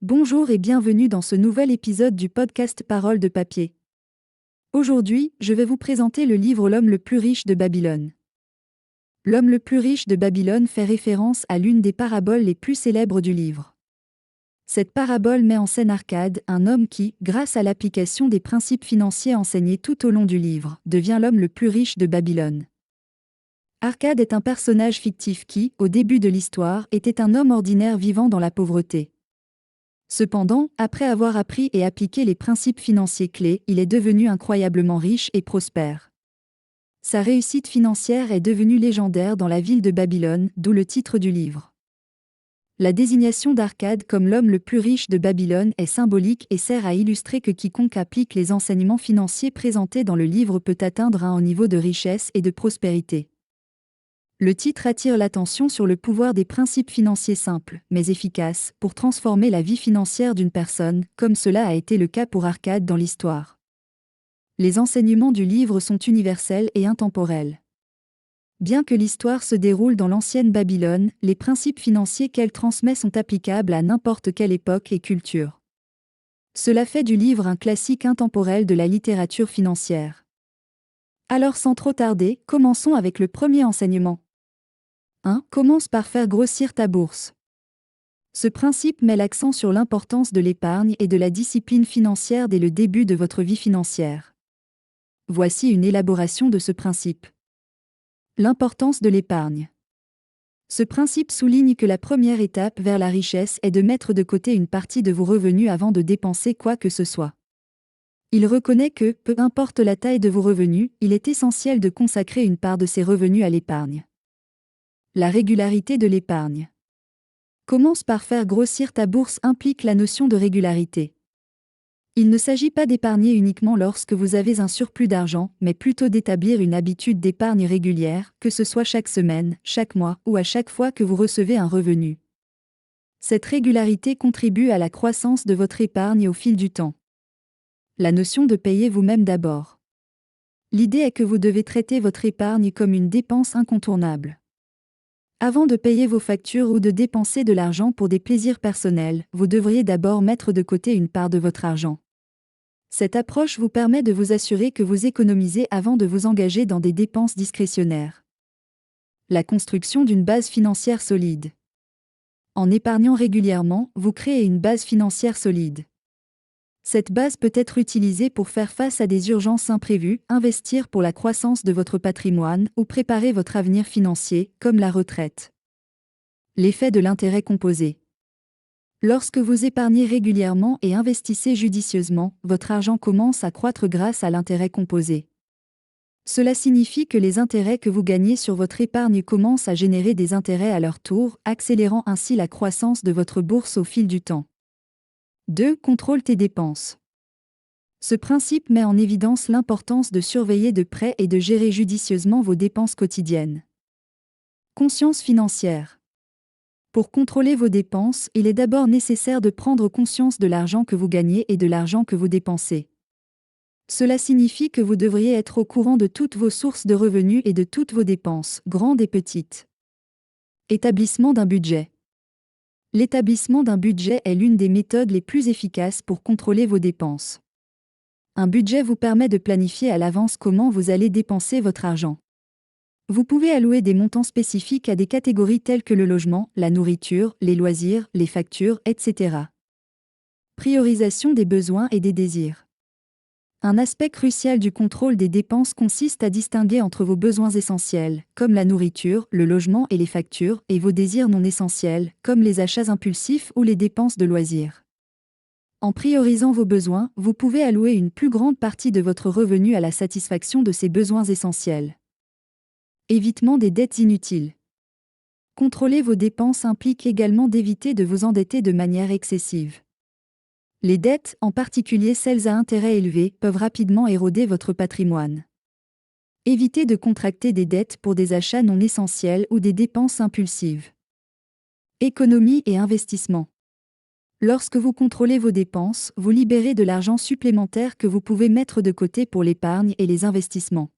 Bonjour et bienvenue dans ce nouvel épisode du podcast Paroles de papier. Aujourd'hui, je vais vous présenter le livre L'homme le plus riche de Babylone. L'homme le plus riche de Babylone fait référence à l'une des paraboles les plus célèbres du livre. Cette parabole met en scène Arcade, un homme qui, grâce à l'application des principes financiers enseignés tout au long du livre, devient l'homme le plus riche de Babylone. Arcade est un personnage fictif qui, au début de l'histoire, était un homme ordinaire vivant dans la pauvreté. Cependant, après avoir appris et appliqué les principes financiers clés, il est devenu incroyablement riche et prospère. Sa réussite financière est devenue légendaire dans la ville de Babylone, d'où le titre du livre. La désignation d'Arcade comme l'homme le plus riche de Babylone est symbolique et sert à illustrer que quiconque applique les enseignements financiers présentés dans le livre peut atteindre un haut niveau de richesse et de prospérité. Le titre attire l'attention sur le pouvoir des principes financiers simples, mais efficaces, pour transformer la vie financière d'une personne, comme cela a été le cas pour Arcade dans l'histoire. Les enseignements du livre sont universels et intemporels. Bien que l'histoire se déroule dans l'ancienne Babylone, les principes financiers qu'elle transmet sont applicables à n'importe quelle époque et culture. Cela fait du livre un classique intemporel de la littérature financière. Alors sans trop tarder, commençons avec le premier enseignement. 1. Commence par faire grossir ta bourse. Ce principe met l'accent sur l'importance de l'épargne et de la discipline financière dès le début de votre vie financière. Voici une élaboration de ce principe. L'importance de l'épargne. Ce principe souligne que la première étape vers la richesse est de mettre de côté une partie de vos revenus avant de dépenser quoi que ce soit. Il reconnaît que, peu importe la taille de vos revenus, il est essentiel de consacrer une part de ces revenus à l'épargne. La régularité de l'épargne. Commence par faire grossir ta bourse implique la notion de régularité. Il ne s'agit pas d'épargner uniquement lorsque vous avez un surplus d'argent, mais plutôt d'établir une habitude d'épargne régulière, que ce soit chaque semaine, chaque mois ou à chaque fois que vous recevez un revenu. Cette régularité contribue à la croissance de votre épargne au fil du temps. La notion de payer vous-même d'abord. L'idée est que vous devez traiter votre épargne comme une dépense incontournable. Avant de payer vos factures ou de dépenser de l'argent pour des plaisirs personnels, vous devriez d'abord mettre de côté une part de votre argent. Cette approche vous permet de vous assurer que vous économisez avant de vous engager dans des dépenses discrétionnaires. La construction d'une base financière solide. En épargnant régulièrement, vous créez une base financière solide. Cette base peut être utilisée pour faire face à des urgences imprévues, investir pour la croissance de votre patrimoine ou préparer votre avenir financier, comme la retraite. L'effet de l'intérêt composé. Lorsque vous épargnez régulièrement et investissez judicieusement, votre argent commence à croître grâce à l'intérêt composé. Cela signifie que les intérêts que vous gagnez sur votre épargne commencent à générer des intérêts à leur tour, accélérant ainsi la croissance de votre bourse au fil du temps. 2. Contrôle tes dépenses. Ce principe met en évidence l'importance de surveiller de près et de gérer judicieusement vos dépenses quotidiennes. Conscience financière. Pour contrôler vos dépenses, il est d'abord nécessaire de prendre conscience de l'argent que vous gagnez et de l'argent que vous dépensez. Cela signifie que vous devriez être au courant de toutes vos sources de revenus et de toutes vos dépenses, grandes et petites. Établissement d'un budget. L'établissement d'un budget est l'une des méthodes les plus efficaces pour contrôler vos dépenses. Un budget vous permet de planifier à l'avance comment vous allez dépenser votre argent. Vous pouvez allouer des montants spécifiques à des catégories telles que le logement, la nourriture, les loisirs, les factures, etc. Priorisation des besoins et des désirs. Un aspect crucial du contrôle des dépenses consiste à distinguer entre vos besoins essentiels, comme la nourriture, le logement et les factures, et vos désirs non essentiels, comme les achats impulsifs ou les dépenses de loisirs. En priorisant vos besoins, vous pouvez allouer une plus grande partie de votre revenu à la satisfaction de ces besoins essentiels. Évitement des dettes inutiles. Contrôler vos dépenses implique également d'éviter de vous endetter de manière excessive. Les dettes, en particulier celles à intérêt élevé, peuvent rapidement éroder votre patrimoine. Évitez de contracter des dettes pour des achats non essentiels ou des dépenses impulsives. Économie et investissement. Lorsque vous contrôlez vos dépenses, vous libérez de l'argent supplémentaire que vous pouvez mettre de côté pour l'épargne et les investissements.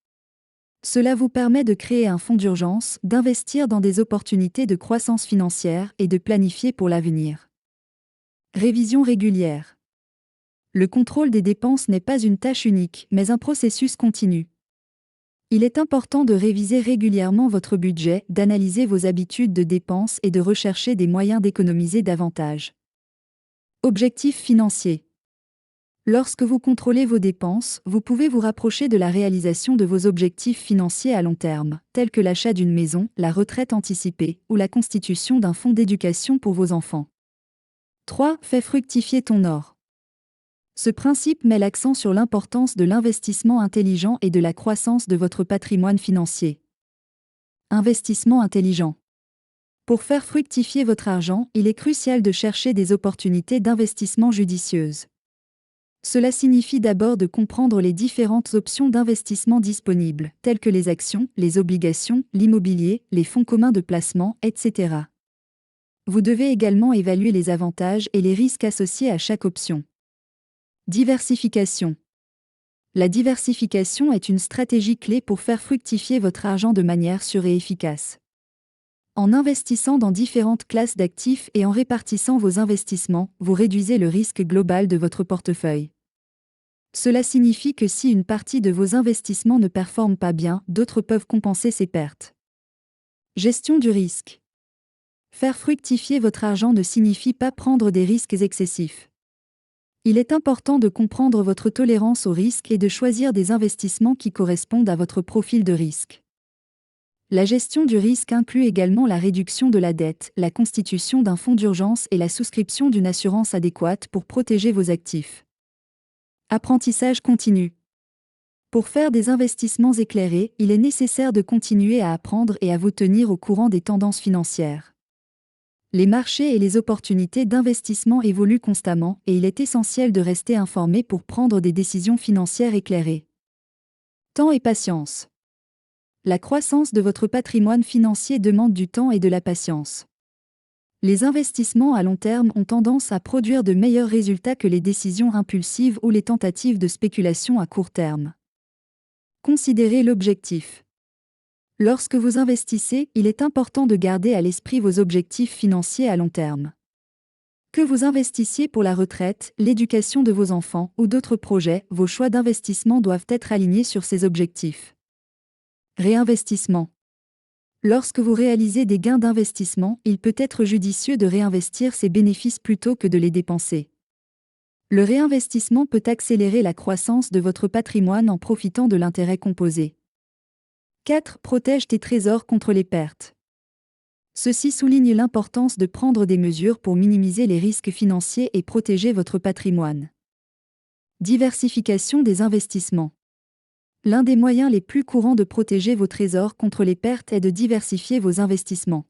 Cela vous permet de créer un fonds d'urgence, d'investir dans des opportunités de croissance financière et de planifier pour l'avenir. Révision régulière. Le contrôle des dépenses n'est pas une tâche unique, mais un processus continu. Il est important de réviser régulièrement votre budget, d'analyser vos habitudes de dépenses et de rechercher des moyens d'économiser davantage. Objectifs financiers. Lorsque vous contrôlez vos dépenses, vous pouvez vous rapprocher de la réalisation de vos objectifs financiers à long terme, tels que l'achat d'une maison, la retraite anticipée ou la constitution d'un fonds d'éducation pour vos enfants. 3. Fais fructifier ton or. Ce principe met l'accent sur l'importance de l'investissement intelligent et de la croissance de votre patrimoine financier. Investissement intelligent. Pour faire fructifier votre argent, il est crucial de chercher des opportunités d'investissement judicieuses. Cela signifie d'abord de comprendre les différentes options d'investissement disponibles, telles que les actions, les obligations, l'immobilier, les fonds communs de placement, etc. Vous devez également évaluer les avantages et les risques associés à chaque option. Diversification. La diversification est une stratégie clé pour faire fructifier votre argent de manière sûre et efficace. En investissant dans différentes classes d'actifs et en répartissant vos investissements, vous réduisez le risque global de votre portefeuille. Cela signifie que si une partie de vos investissements ne performe pas bien, d'autres peuvent compenser ces pertes. Gestion du risque. Faire fructifier votre argent ne signifie pas prendre des risques excessifs. Il est important de comprendre votre tolérance au risque et de choisir des investissements qui correspondent à votre profil de risque. La gestion du risque inclut également la réduction de la dette, la constitution d'un fonds d'urgence et la souscription d'une assurance adéquate pour protéger vos actifs. Apprentissage continu. Pour faire des investissements éclairés, il est nécessaire de continuer à apprendre et à vous tenir au courant des tendances financières. Les marchés et les opportunités d'investissement évoluent constamment et il est essentiel de rester informé pour prendre des décisions financières éclairées. Temps et patience. La croissance de votre patrimoine financier demande du temps et de la patience. Les investissements à long terme ont tendance à produire de meilleurs résultats que les décisions impulsives ou les tentatives de spéculation à court terme. Considérez l'objectif. Lorsque vous investissez, il est important de garder à l'esprit vos objectifs financiers à long terme. Que vous investissiez pour la retraite, l'éducation de vos enfants ou d'autres projets, vos choix d'investissement doivent être alignés sur ces objectifs. Réinvestissement. Lorsque vous réalisez des gains d'investissement, il peut être judicieux de réinvestir ces bénéfices plutôt que de les dépenser. Le réinvestissement peut accélérer la croissance de votre patrimoine en profitant de l'intérêt composé. 4. Protège tes trésors contre les pertes. Ceci souligne l'importance de prendre des mesures pour minimiser les risques financiers et protéger votre patrimoine. Diversification des investissements. L'un des moyens les plus courants de protéger vos trésors contre les pertes est de diversifier vos investissements.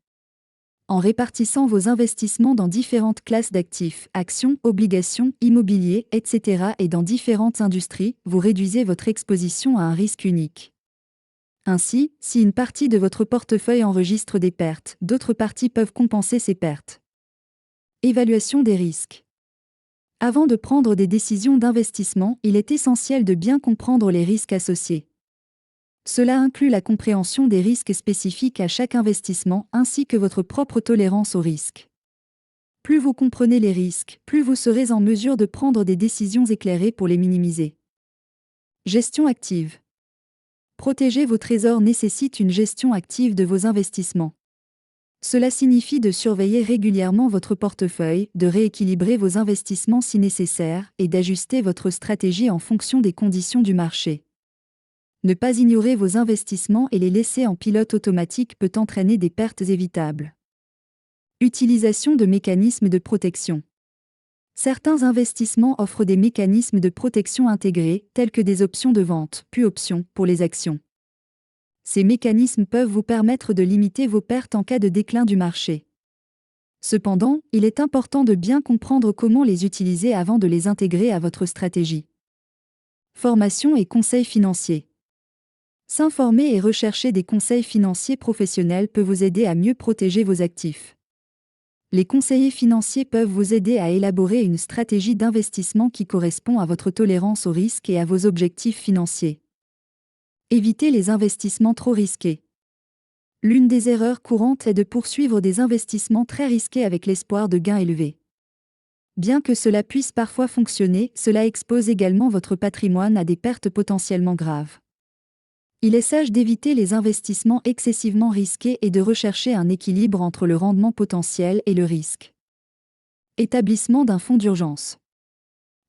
En répartissant vos investissements dans différentes classes d'actifs, actions, obligations, immobilier, etc. et dans différentes industries, vous réduisez votre exposition à un risque unique. Ainsi, si une partie de votre portefeuille enregistre des pertes, d'autres parties peuvent compenser ces pertes. Évaluation des risques. Avant de prendre des décisions d'investissement, il est essentiel de bien comprendre les risques associés. Cela inclut la compréhension des risques spécifiques à chaque investissement ainsi que votre propre tolérance aux risques. Plus vous comprenez les risques, plus vous serez en mesure de prendre des décisions éclairées pour les minimiser. Gestion active. Protéger vos trésors nécessite une gestion active de vos investissements. Cela signifie de surveiller régulièrement votre portefeuille, de rééquilibrer vos investissements si nécessaire et d'ajuster votre stratégie en fonction des conditions du marché. Ne pas ignorer vos investissements et les laisser en pilote automatique peut entraîner des pertes évitables. Utilisation de mécanismes de protection. Certains investissements offrent des mécanismes de protection intégrés, tels que des options de vente, puis options, pour les actions. Ces mécanismes peuvent vous permettre de limiter vos pertes en cas de déclin du marché. Cependant, il est important de bien comprendre comment les utiliser avant de les intégrer à votre stratégie. Formation et conseils financiers. S'informer et rechercher des conseils financiers professionnels peut vous aider à mieux protéger vos actifs. Les conseillers financiers peuvent vous aider à élaborer une stratégie d'investissement qui correspond à votre tolérance au risque et à vos objectifs financiers. Évitez les investissements trop risqués. L'une des erreurs courantes est de poursuivre des investissements très risqués avec l'espoir de gains élevés. Bien que cela puisse parfois fonctionner, cela expose également votre patrimoine à des pertes potentiellement graves. Il est sage d'éviter les investissements excessivement risqués et de rechercher un équilibre entre le rendement potentiel et le risque. Établissement d'un fonds d'urgence.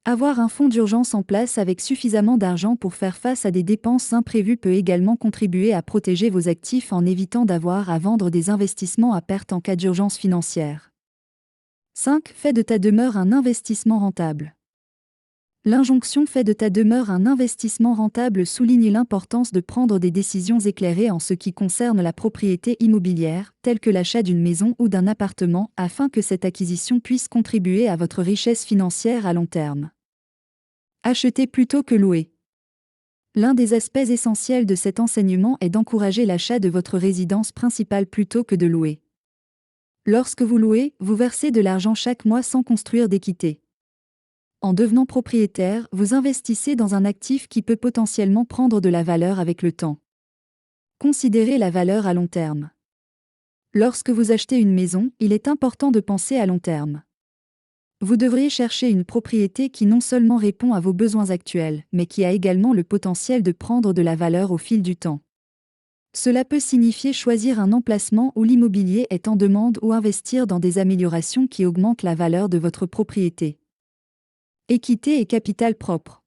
Avoir un fonds d'urgence en place avec suffisamment d'argent pour faire face à des dépenses imprévues peut également contribuer à protéger vos actifs en évitant d'avoir à vendre des investissements à perte en cas d'urgence financière. 5. Fais de ta demeure un investissement rentable. L'injonction fait de ta demeure un investissement rentable souligne l'importance de prendre des décisions éclairées en ce qui concerne la propriété immobilière, telle que l'achat d'une maison ou d'un appartement, afin que cette acquisition puisse contribuer à votre richesse financière à long terme. Acheter plutôt que louer. L'un des aspects essentiels de cet enseignement est d'encourager l'achat de votre résidence principale plutôt que de louer. Lorsque vous louez, vous versez de l'argent chaque mois sans construire d'équité. En devenant propriétaire, vous investissez dans un actif qui peut potentiellement prendre de la valeur avec le temps. Considérez la valeur à long terme. Lorsque vous achetez une maison, il est important de penser à long terme. Vous devriez chercher une propriété qui non seulement répond à vos besoins actuels, mais qui a également le potentiel de prendre de la valeur au fil du temps. Cela peut signifier choisir un emplacement où l'immobilier est en demande ou investir dans des améliorations qui augmentent la valeur de votre propriété. Équité et capital propre.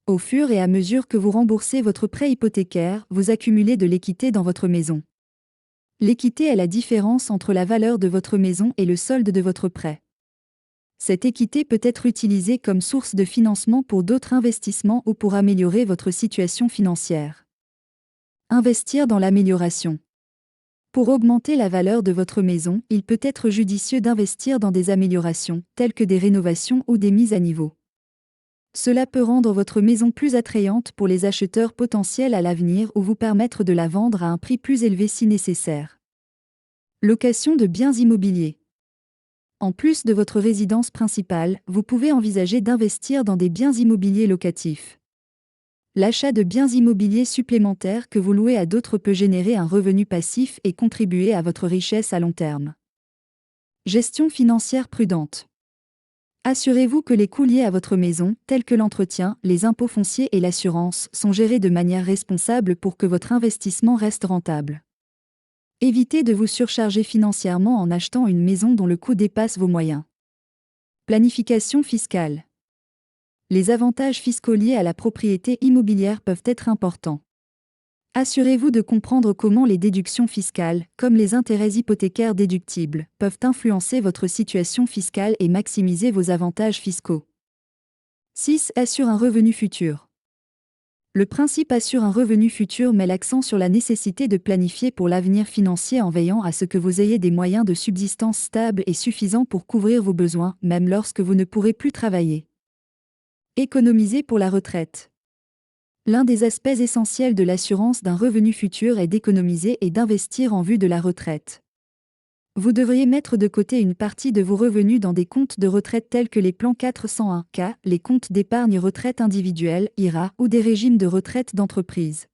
Au fur et à mesure que vous remboursez votre prêt hypothécaire, vous accumulez de l'équité dans votre maison. L'équité est la différence entre la valeur de votre maison et le solde de votre prêt. Cette équité peut être utilisée comme source de financement pour d'autres investissements ou pour améliorer votre situation financière. Investir dans l'amélioration. Pour augmenter la valeur de votre maison, il peut être judicieux d'investir dans des améliorations, telles que des rénovations ou des mises à niveau. Cela peut rendre votre maison plus attrayante pour les acheteurs potentiels à l'avenir ou vous permettre de la vendre à un prix plus élevé si nécessaire. Location de biens immobiliers. En plus de votre résidence principale, vous pouvez envisager d'investir dans des biens immobiliers locatifs. L'achat de biens immobiliers supplémentaires que vous louez à d'autres peut générer un revenu passif et contribuer à votre richesse à long terme. Gestion financière prudente. Assurez-vous que les coûts liés à votre maison, tels que l'entretien, les impôts fonciers et l'assurance, sont gérés de manière responsable pour que votre investissement reste rentable. Évitez de vous surcharger financièrement en achetant une maison dont le coût dépasse vos moyens. Planification fiscale. Les avantages fiscaux liés à la propriété immobilière peuvent être importants. Assurez-vous de comprendre comment les déductions fiscales, comme les intérêts hypothécaires déductibles, peuvent influencer votre situation fiscale et maximiser vos avantages fiscaux. 6. Assure un revenu futur. Le principe assure un revenu futur met l'accent sur la nécessité de planifier pour l'avenir financier en veillant à ce que vous ayez des moyens de subsistance stables et suffisants pour couvrir vos besoins, même lorsque vous ne pourrez plus travailler. Économiser pour la retraite. L'un des aspects essentiels de l'assurance d'un revenu futur est d'économiser et d'investir en vue de la retraite. Vous devriez mettre de côté une partie de vos revenus dans des comptes de retraite tels que les plans 401(k), les comptes d'épargne retraite individuelle (IRA) ou des régimes de retraite d'entreprise.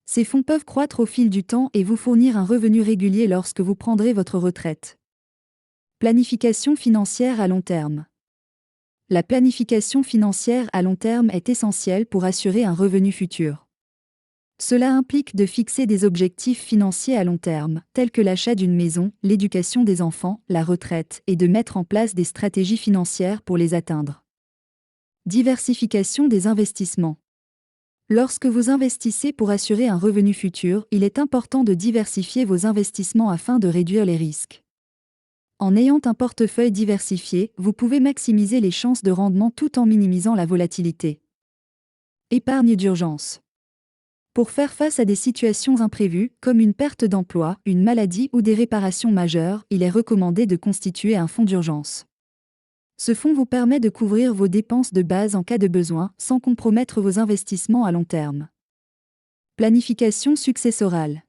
Ces fonds peuvent croître au fil du temps et vous fournir un revenu régulier lorsque vous prendrez votre retraite. Planification financière à long terme. La planification financière à long terme est essentielle pour assurer un revenu futur. Cela implique de fixer des objectifs financiers à long terme, tels que l'achat d'une maison, l'éducation des enfants, la retraite, et de mettre en place des stratégies financières pour les atteindre. Diversification des investissements. Lorsque vous investissez pour assurer un revenu futur, il est important de diversifier vos investissements afin de réduire les risques. En ayant un portefeuille diversifié, vous pouvez maximiser les chances de rendement tout en minimisant la volatilité. Épargne d'urgence. Pour faire face à des situations imprévues, comme une perte d'emploi, une maladie ou des réparations majeures, il est recommandé de constituer un fonds d'urgence. Ce fonds vous permet de couvrir vos dépenses de base en cas de besoin, sans compromettre vos investissements à long terme. Planification successorale.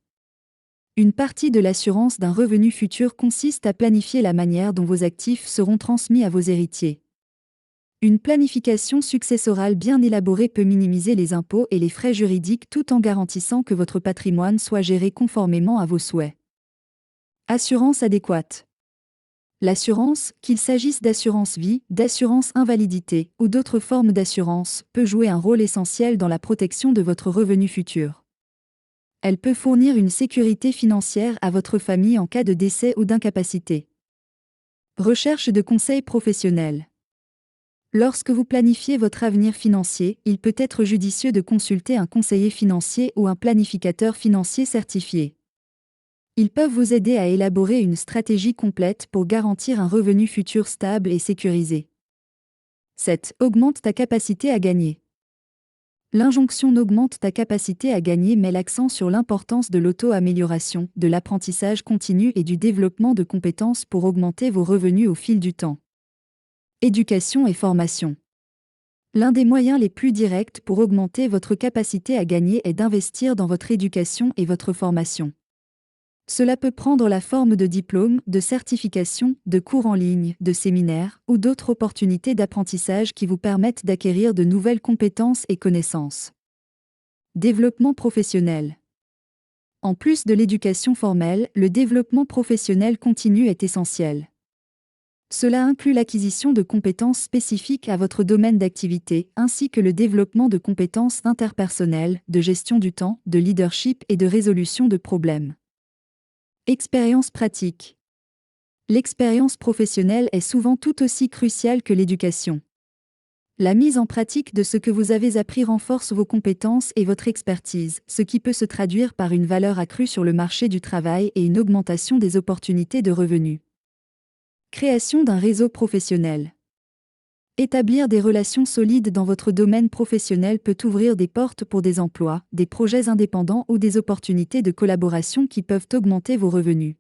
Une partie de l'assurance d'un revenu futur consiste à planifier la manière dont vos actifs seront transmis à vos héritiers. Une planification successorale bien élaborée peut minimiser les impôts et les frais juridiques tout en garantissant que votre patrimoine soit géré conformément à vos souhaits. Assurance adéquate. L'assurance, qu'il s'agisse d'assurance vie, d'assurance invalidité ou d'autres formes d'assurance, peut jouer un rôle essentiel dans la protection de votre revenu futur. Elle peut fournir une sécurité financière à votre famille en cas de décès ou d'incapacité. Recherche de conseils professionnels. Lorsque vous planifiez votre avenir financier, il peut être judicieux de consulter un conseiller financier ou un planificateur financier certifié. Ils peuvent vous aider à élaborer une stratégie complète pour garantir un revenu futur stable et sécurisé. 7. Augmente ta capacité à gagner. L'injonction n'augmente ta capacité à gagner met l'accent sur l'importance de l'auto-amélioration, de l'apprentissage continu et du développement de compétences pour augmenter vos revenus au fil du temps. Éducation et formation. L'un des moyens les plus directs pour augmenter votre capacité à gagner est d'investir dans votre éducation et votre formation. Cela peut prendre la forme de diplômes, de certifications, de cours en ligne, de séminaires ou d'autres opportunités d'apprentissage qui vous permettent d'acquérir de nouvelles compétences et connaissances. Développement professionnel. En plus de l'éducation formelle, le développement professionnel continu est essentiel. Cela inclut l'acquisition de compétences spécifiques à votre domaine d'activité, ainsi que le développement de compétences interpersonnelles, de gestion du temps, de leadership et de résolution de problèmes. Expérience pratique. L'expérience professionnelle est souvent tout aussi cruciale que l'éducation. La mise en pratique de ce que vous avez appris renforce vos compétences et votre expertise, ce qui peut se traduire par une valeur accrue sur le marché du travail et une augmentation des opportunités de revenus. Création d'un réseau professionnel. Établir des relations solides dans votre domaine professionnel peut ouvrir des portes pour des emplois, des projets indépendants ou des opportunités de collaboration qui peuvent augmenter vos revenus.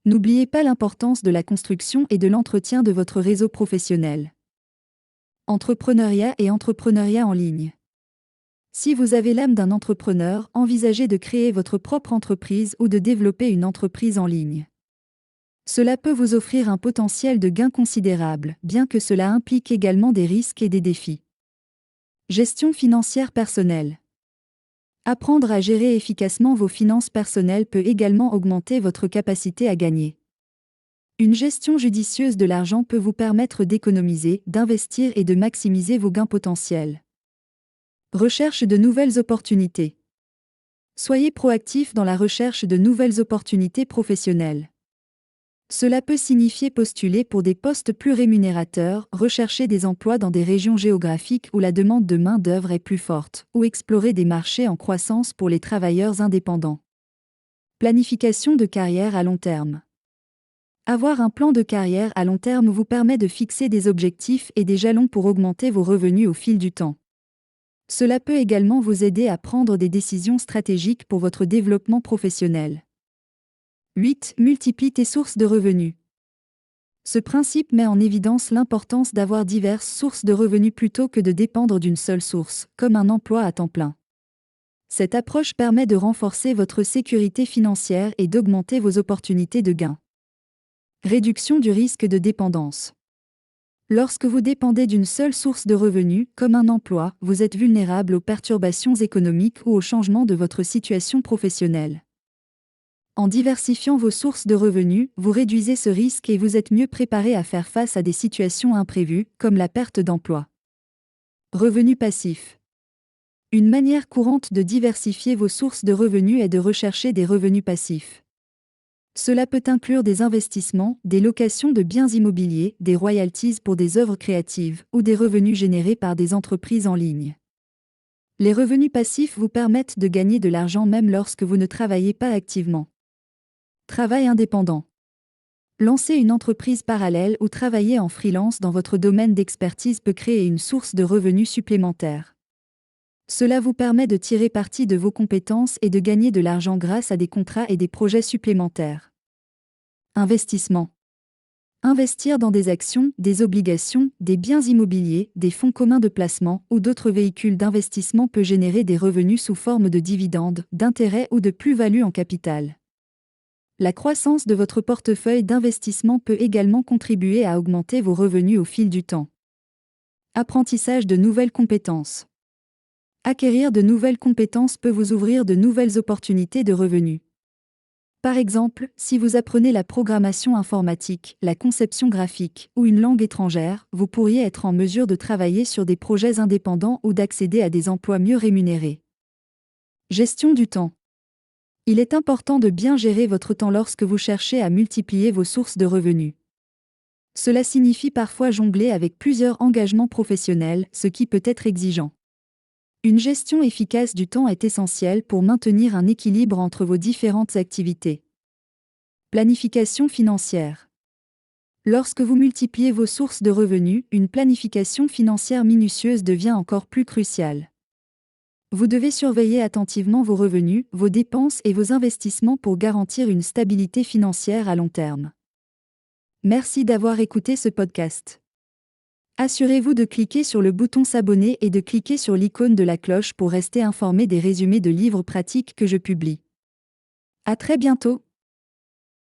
N'oubliez pas l'importance de la construction et de l'entretien de votre réseau professionnel. Entrepreneuriat et entrepreneuriat en ligne. Si vous avez l'âme d'un entrepreneur, envisagez de créer votre propre entreprise ou de développer une entreprise en ligne. Cela peut vous offrir un potentiel de gain considérable, bien que cela implique également des risques et des défis. Gestion financière personnelle. Apprendre à gérer efficacement vos finances personnelles peut également augmenter votre capacité à gagner. Une gestion judicieuse de l'argent peut vous permettre d'économiser, d'investir et de maximiser vos gains potentiels. Recherche de nouvelles opportunités. Soyez proactif dans la recherche de nouvelles opportunités professionnelles. Cela peut signifier postuler pour des postes plus rémunérateurs, rechercher des emplois dans des régions géographiques où la demande de main-d'œuvre est plus forte, ou explorer des marchés en croissance pour les travailleurs indépendants. Planification de carrière à long terme. Avoir un plan de carrière à long terme vous permet de fixer des objectifs et des jalons pour augmenter vos revenus au fil du temps. Cela peut également vous aider à prendre des décisions stratégiques pour votre développement professionnel. 8. Multiplie tes sources de revenus. Ce principe met en évidence l'importance d'avoir diverses sources de revenus plutôt que de dépendre d'une seule source, comme un emploi à temps plein. Cette approche permet de renforcer votre sécurité financière et d'augmenter vos opportunités de gain. Réduction du risque de dépendance. Lorsque vous dépendez d'une seule source de revenus, comme un emploi, vous êtes vulnérable aux perturbations économiques ou au changement de votre situation professionnelle. En diversifiant vos sources de revenus, vous réduisez ce risque et vous êtes mieux préparé à faire face à des situations imprévues, comme la perte d'emploi. Revenus passifs. Une manière courante de diversifier vos sources de revenus est de rechercher des revenus passifs. Cela peut inclure des investissements, des locations de biens immobiliers, des royalties pour des œuvres créatives, ou des revenus générés par des entreprises en ligne. Les revenus passifs vous permettent de gagner de l'argent même lorsque vous ne travaillez pas activement. Travail indépendant. Lancer une entreprise parallèle ou travailler en freelance dans votre domaine d'expertise peut créer une source de revenus supplémentaire. Cela vous permet de tirer parti de vos compétences et de gagner de l'argent grâce à des contrats et des projets supplémentaires. Investissement. Investir dans des actions, des obligations, des biens immobiliers, des fonds communs de placement ou d'autres véhicules d'investissement peut générer des revenus sous forme de dividendes, d'intérêts ou de plus-value en capital. La croissance de votre portefeuille d'investissement peut également contribuer à augmenter vos revenus au fil du temps. Apprentissage de nouvelles compétences. Acquérir de nouvelles compétences peut vous ouvrir de nouvelles opportunités de revenus. Par exemple, si vous apprenez la programmation informatique, la conception graphique ou une langue étrangère, vous pourriez être en mesure de travailler sur des projets indépendants ou d'accéder à des emplois mieux rémunérés. Gestion du temps. Il est important de bien gérer votre temps lorsque vous cherchez à multiplier vos sources de revenus. Cela signifie parfois jongler avec plusieurs engagements professionnels, ce qui peut être exigeant. Une gestion efficace du temps est essentielle pour maintenir un équilibre entre vos différentes activités. Planification financière. Lorsque vous multipliez vos sources de revenus, une planification financière minutieuse devient encore plus cruciale. Vous devez surveiller attentivement vos revenus, vos dépenses et vos investissements pour garantir une stabilité financière à long terme. Merci d'avoir écouté ce podcast. Assurez-vous de cliquer sur le bouton s'abonner et de cliquer sur l'icône de la cloche pour rester informé des résumés de livres pratiques que je publie. À très bientôt!